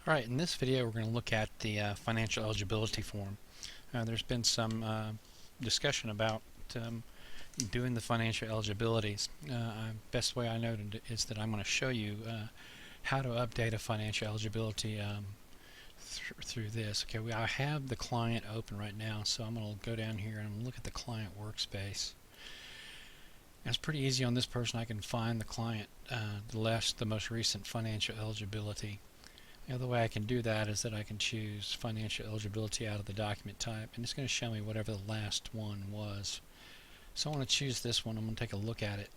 Alright, in this video we're going to look at the financial eligibility form. There's been some discussion about doing the financial eligibilities. Best way I noted it is that I'm going to show you how to update a financial eligibility through this. Okay, I have the client open right now, so I'm going to go down here and look at the client workspace. It's pretty easy on this person. I can find the client, the most recent financial eligibility. The other way I can do that is that I can choose financial eligibility out of the document type, and it's going to show me whatever the last one was. So I want to choose this one. I'm going to take a look at it.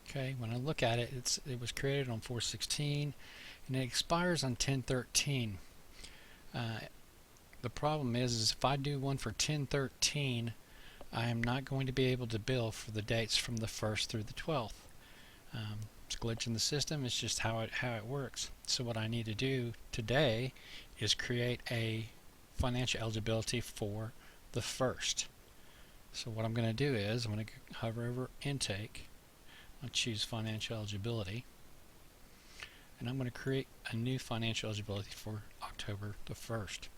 Okay, when I look at it, it was created on 4/16 and it expires on 10/13. The problem is if I do one for 10/13, I am not going to be able to bill for the dates from the 1st through the 12th. It's a glitch in the system. It's just how it works. So what I need to do today is create a financial eligibility for the 1st. So what I'm going to do is I'm going to hover over intake. I'll choose financial eligibility, and I'm going to create a new financial eligibility for October the 1st.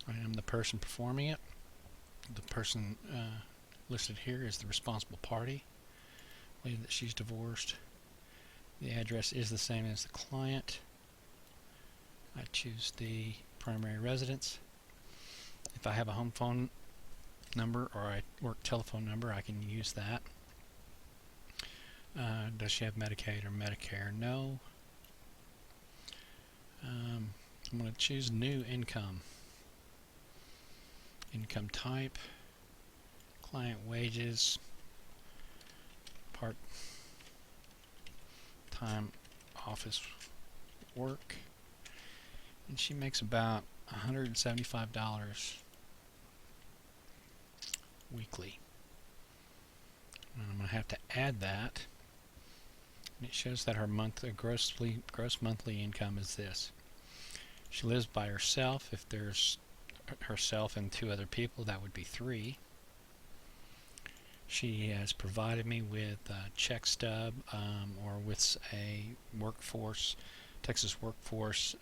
I am the person performing it. The person listed here is the responsible party. Lady that she's divorced. The address is the same as the client. I choose the primary residence. If I have a home phone number or a work telephone number, I can use that. Does she have Medicaid or Medicare? No. I'm going to choose new income. Income type, client wages, part-time office work, and she makes about $175 weekly. And I'm going to have to add that, and it shows that her gross monthly income is this. She lives by herself. If there's herself and 2 other people, that would be 3. She has provided me with a check stub or with a Texas workforce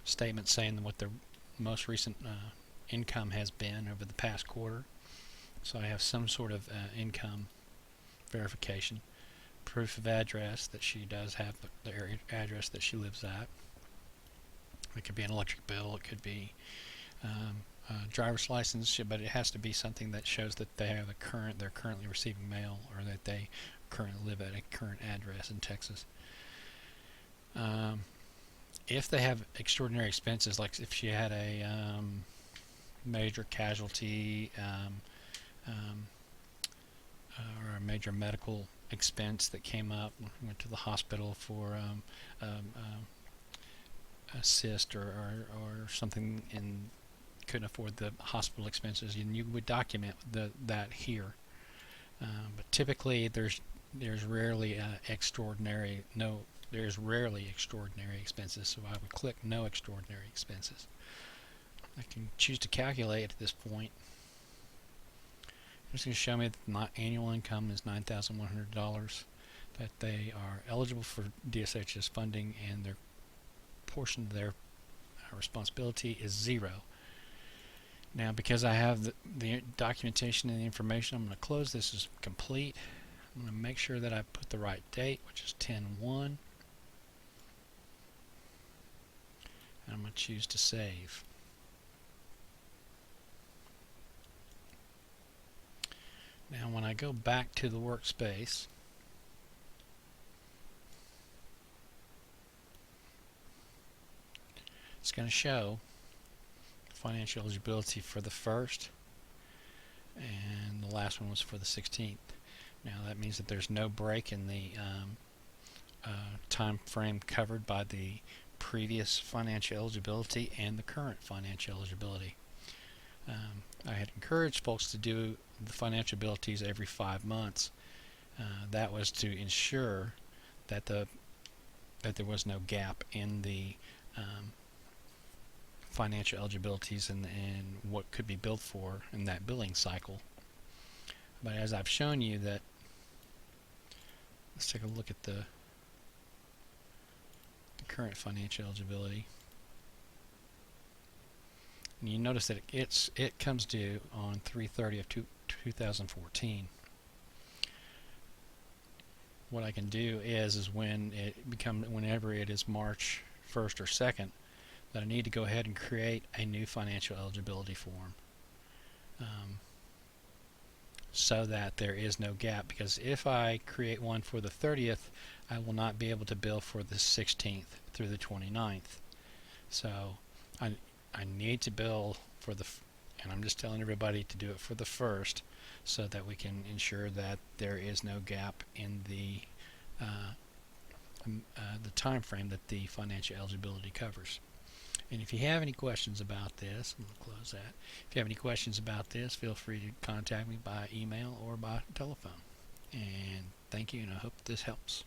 statement saying what the most recent income has been over the past quarter. So I have some sort of income verification. Proof of address that she does have the area address that she lives at. It could be an electric bill, it could be driver's license, but it has to be something that shows that they're currently receiving mail, or that they currently live at a current address in Texas. If they have extraordinary expenses, like if she had a major casualty or a major medical expense that came up, went to the hospital for a cyst or something, and couldn't afford the hospital expenses, and you would document that here. But typically there's rarely extraordinary expenses, so I would click no extraordinary expenses. I can choose to calculate at this point. It's going to show me that my annual income is $9,100, that they are eligible for DSHS funding, and their portion of their responsibility is 0. Now, because I have the documentation and the information, I'm going to close this as complete. I'm going to make sure that I put the right date, which is 10/1, and I'm going to choose to save. Now, when I go back to the workspace, it's going to show financial eligibility for the 1st, and the last one was for the 16th. Now that means that there's no break in the time frame covered by the previous financial eligibility and the current financial eligibility. I had encouraged folks to do the financial abilities every 5 months. That was to ensure that there was no gap in the financial eligibilities and what could be billed for in that billing cycle. But as I've shown you, that let's take a look at the the current financial eligibility. And you notice that it comes due on 3/30 of 2014. What I can do is whenever it is March 1st or 2nd, that I need to go ahead and create a new financial eligibility form, so that there is no gap, because if I create one for the 30th, I will not be able to bill for the 16th through the 29th. So I need to bill for and I'm just telling everybody to do it for the 1st, so that we can ensure that there is no gap in the time frame that the financial eligibility covers. And if you have any questions about this, I'm going to close that. If you have any questions about this, feel free to contact me by email or by telephone. And thank you, and I hope this helps.